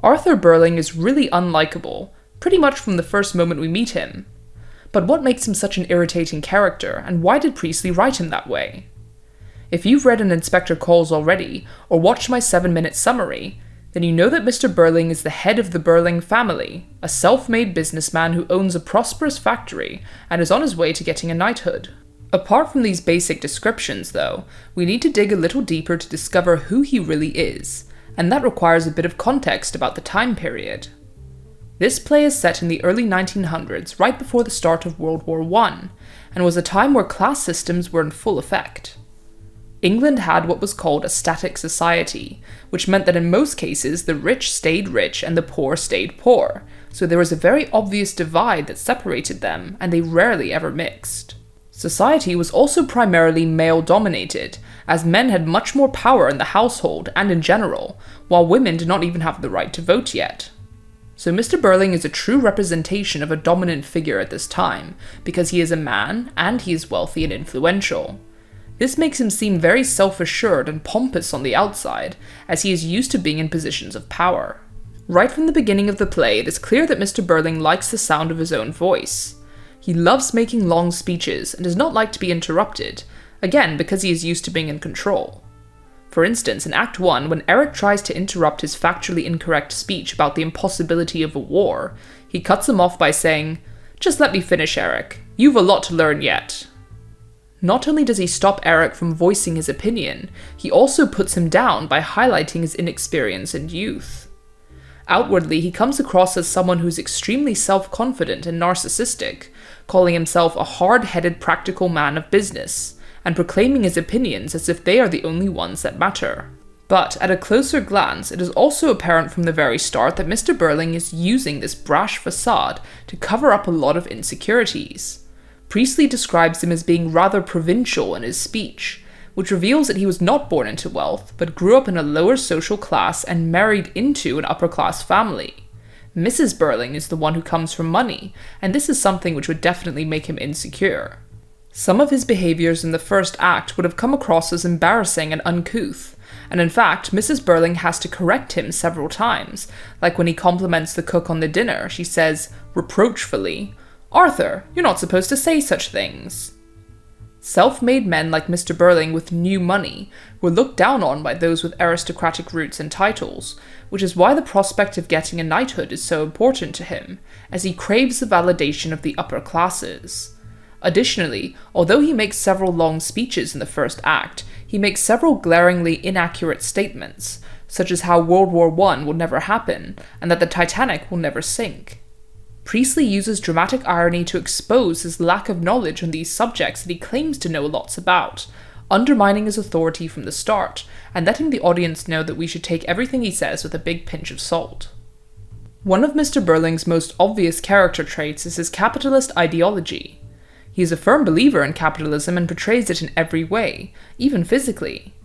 Arthur Birling is really unlikable, pretty much from the first moment we meet him. But what makes him such an irritating character, and why did Priestley write him that way? If you've read an Inspector Calls already, or watched my 7-minute summary, then you know that Mr. Birling is the head of the Birling family, a self-made businessman who owns a prosperous factory and is on his way to getting a knighthood. Apart from these basic descriptions, though, we need to dig a little deeper to discover who he really is, and that requires a bit of context about the time period. This play is set in the early 1900s, right before the start of World War I, and was a time where class systems were in full effect. England had what was called a static society, which meant that in most cases the rich stayed rich and the poor stayed poor, so there was a very obvious divide that separated them, and they rarely ever mixed. Society was also primarily male-dominated, as men had much more power in the household and in general, while women did not even have the right to vote yet. So Mr. Birling is a true representation of a dominant figure at this time, because he is a man, and he is wealthy and influential. This makes him seem very self-assured and pompous on the outside, as he is used to being in positions of power. Right from the beginning of the play, it is clear that Mr. Birling likes the sound of his own voice. He loves making long speeches, and does not like to be interrupted, again because he is used to being in control. For instance, in Act 1, when Eric tries to interrupt his factually incorrect speech about the impossibility of a war, he cuts him off by saying, "Just let me finish, Eric. You've a lot to learn yet." Not only does he stop Eric from voicing his opinion, he also puts him down by highlighting his inexperience and youth. Outwardly, he comes across as someone who's extremely self-confident and narcissistic, calling himself a hard-headed practical man of business, and proclaiming his opinions as if they are the only ones that matter. But at a closer glance, it is also apparent from the very start that Mr. Birling is using this brash facade to cover up a lot of insecurities. Priestley describes him as being rather provincial in his speech, which reveals that he was not born into wealth, but grew up in a lower social class and married into an upper-class family. Mrs. Birling is the one who comes from money, and this is something which would definitely make him insecure. Some of his behaviours in the first act would have come across as embarrassing and uncouth, and in fact, Mrs. Birling has to correct him several times, like when he compliments the cook on the dinner, she says, reproachfully, "Arthur, you're not supposed to say such things." Self-made men like Mr. Birling with new money were looked down on by those with aristocratic roots and titles, which is why the prospect of getting a knighthood is so important to him, as he craves the validation of the upper classes. Additionally, although he makes several long speeches in the first act, he makes several glaringly inaccurate statements, such as how World War I will never happen, and that the Titanic will never sink. Priestley uses dramatic irony to expose his lack of knowledge on these subjects that he claims to know lots about, undermining his authority from the start, and letting the audience know that we should take everything he says with a big pinch of salt. One of Mr. Birling's most obvious character traits is his capitalist ideology. He is a firm believer in capitalism and portrays it in every way, even physically.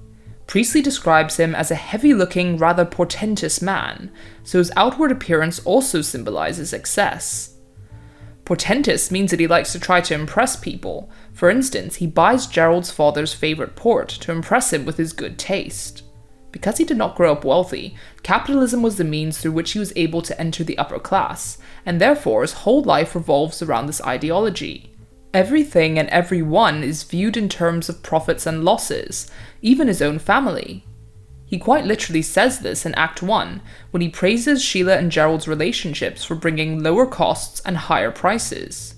Priestley describes him as a heavy-looking, rather portentous man, so his outward appearance also symbolizes excess. Portentous means that he likes to try to impress people. For instance, he buys Gerald's father's favorite port to impress him with his good taste. Because he did not grow up wealthy, capitalism was the means through which he was able to enter the upper class, and therefore his whole life revolves around this ideology. Everything and everyone is viewed in terms of profits and losses, even his own family. He quite literally says this in Act 1, when he praises Sheila and Gerald's relationships for bringing lower costs and higher prices.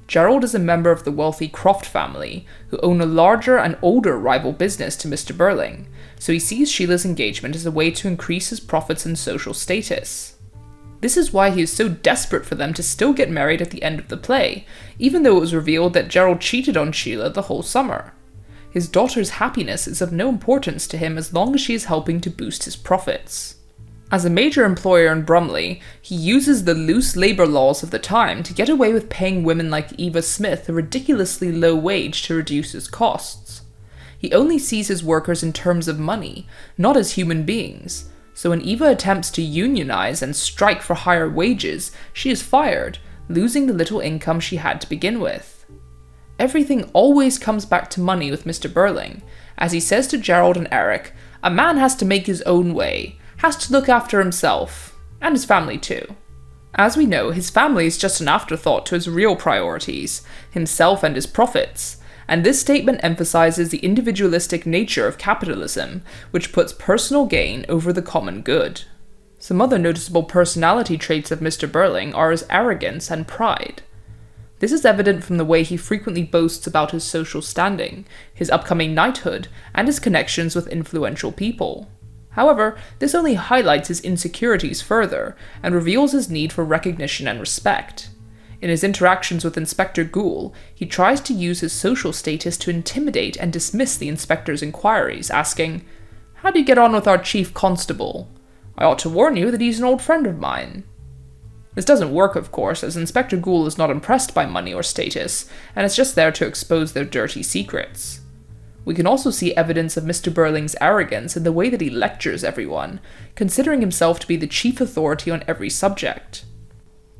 Gerald is a member of the wealthy Croft family, who own a larger and older rival business to Mr. Birling, so he sees Sheila's engagement as a way to increase his profits and social status. This is why he is so desperate for them to still get married at the end of the play, even though it was revealed that Gerald cheated on Sheila the whole summer. His daughter's happiness is of no importance to him as long as she is helping to boost his profits. As a major employer in Brumley, he uses the loose labour laws of the time to get away with paying women like Eva Smith a ridiculously low wage to reduce his costs. He only sees his workers in terms of money, not as human beings. So when Eva attempts to unionize and strike for higher wages, she is fired, losing the little income she had to begin with. Everything always comes back to money with Mr. Birling, as he says to Gerald and Eric, "A man has to make his own way, has to look after himself." and his family too. As we know, his family is just an afterthought to his real priorities, himself and his profits, and this statement emphasizes the individualistic nature of capitalism, which puts personal gain over the common good. Some other noticeable personality traits of Mr. Birling are his arrogance and pride. This is evident from the way he frequently boasts about his social standing, his upcoming knighthood, and his connections with influential people. However, this only highlights his insecurities further, and reveals his need for recognition and respect. In his interactions with Inspector Goole, he tries to use his social status to intimidate and dismiss the inspector's inquiries, asking, "How do you get on with our chief constable? I ought to warn you that he's an old friend of mine." This doesn't work, of course, as Inspector Goole is not impressed by money or status, and is just there to expose their dirty secrets. We can also see evidence of Mr. Birling's arrogance in the way that he lectures everyone, considering himself to be the chief authority on every subject.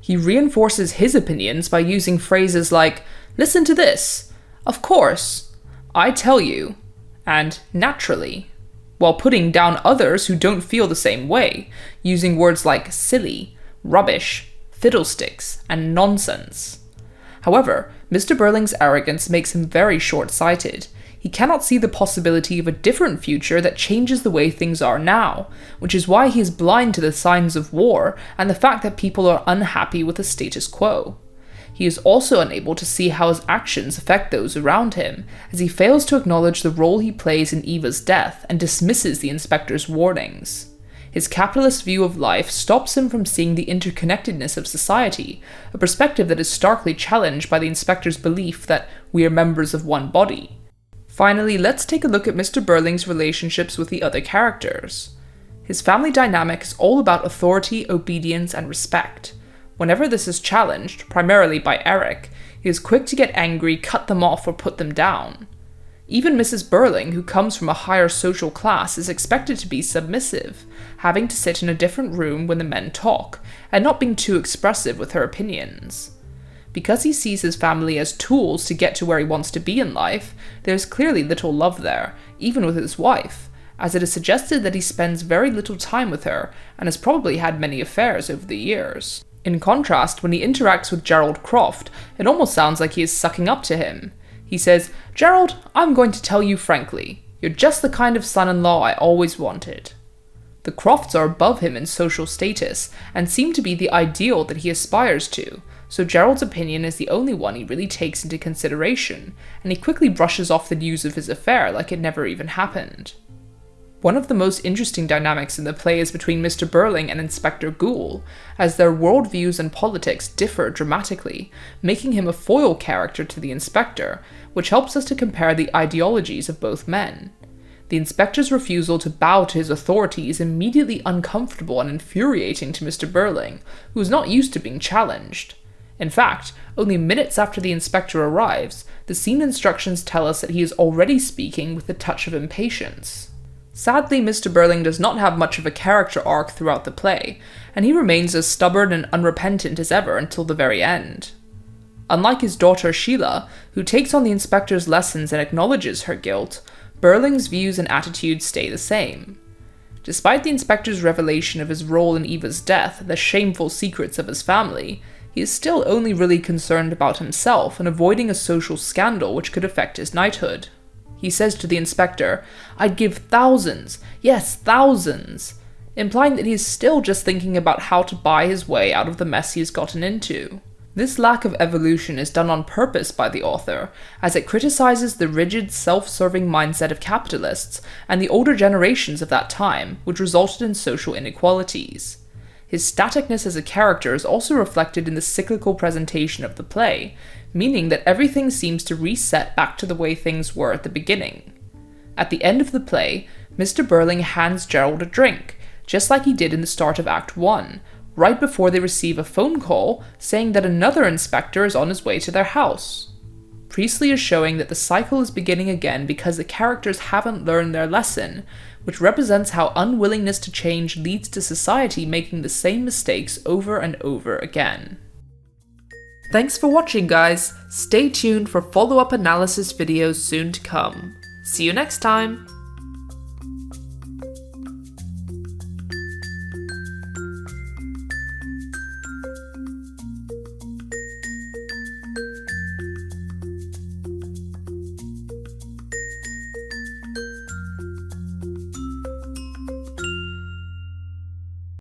He reinforces his opinions by using phrases like, "Listen to this," "Of course," "I tell you," and "naturally," while putting down others who don't feel the same way, using words like silly, rubbish, fiddlesticks, and nonsense. However, Mr. Birling's arrogance makes him very short-sighted. He cannot see the possibility of a different future that changes the way things are now, which is why he is blind to the signs of war and the fact that people are unhappy with the status quo. He is also unable to see how his actions affect those around him, as he fails to acknowledge the role he plays in Eva's death and dismisses the inspector's warnings. His capitalist view of life stops him from seeing the interconnectedness of society, a perspective that is starkly challenged by the inspector's belief that we are members of one body. Finally, let's take a look at Mr. Birling's relationships with the other characters. His family dynamic is all about authority, obedience, and respect. Whenever this is challenged, primarily by Eric, he is quick to get angry, cut them off, or put them down. Even Mrs. Birling, who comes from a higher social class, is expected to be submissive, having to sit in a different room when the men talk, and not being too expressive with her opinions. Because he sees his family as tools to get to where he wants to be in life, there is clearly little love there, even with his wife, as it is suggested that he spends very little time with her, and has probably had many affairs over the years. In contrast, when he interacts with Gerald Croft, it almost sounds like he is sucking up to him. He says, "Gerald, I'm going to tell you frankly, you're just the kind of son-in-law I always wanted." The Crofts are above him in social status, and seem to be the ideal that he aspires to, so Gerald's opinion is the only one he really takes into consideration, and he quickly brushes off the news of his affair like it never even happened. One of the most interesting dynamics in the play is between Mr. Birling and Inspector Goole, as their worldviews and politics differ dramatically, making him a foil character to the inspector, which helps us to compare the ideologies of both men. The inspector's refusal to bow to his authority is immediately uncomfortable and infuriating to Mr. Birling, who is not used to being challenged. In fact, only minutes after the inspector arrives, the scene instructions tell us that he is already speaking with a touch of impatience. Sadly, Mr. Birling does not have much of a character arc throughout the play, and he remains as stubborn and unrepentant as ever until the very end. Unlike his daughter Sheila, who takes on the inspector's lessons and acknowledges her guilt, Birling's views and attitudes stay the same. Despite the inspector's revelation of his role in Eva's death and the shameful secrets of his family, he is still only really concerned about himself and avoiding a social scandal which could affect his knighthood. He says to the inspector, "I'd give thousands, yes, thousands," implying that he is still just thinking about how to buy his way out of the mess he has gotten into. This lack of evolution is done on purpose by the author, as it criticizes the rigid, self-serving mindset of capitalists and the older generations of that time, which resulted in social inequalities. His staticness as a character is also reflected in the cyclical presentation of the play, meaning that everything seems to reset back to the way things were at the beginning. At the end of the play, Mr. Birling hands Gerald a drink, just like he did in the start of Act 1, right before they receive a phone call saying that another inspector is on his way to their house. Priestley is showing that the cycle is beginning again because the characters haven't learned their lesson, which represents how unwillingness to change leads to society making the same mistakes over and over again. Thanks for watching, guys. Stay tuned for follow-up analysis videos soon to come. See you next time!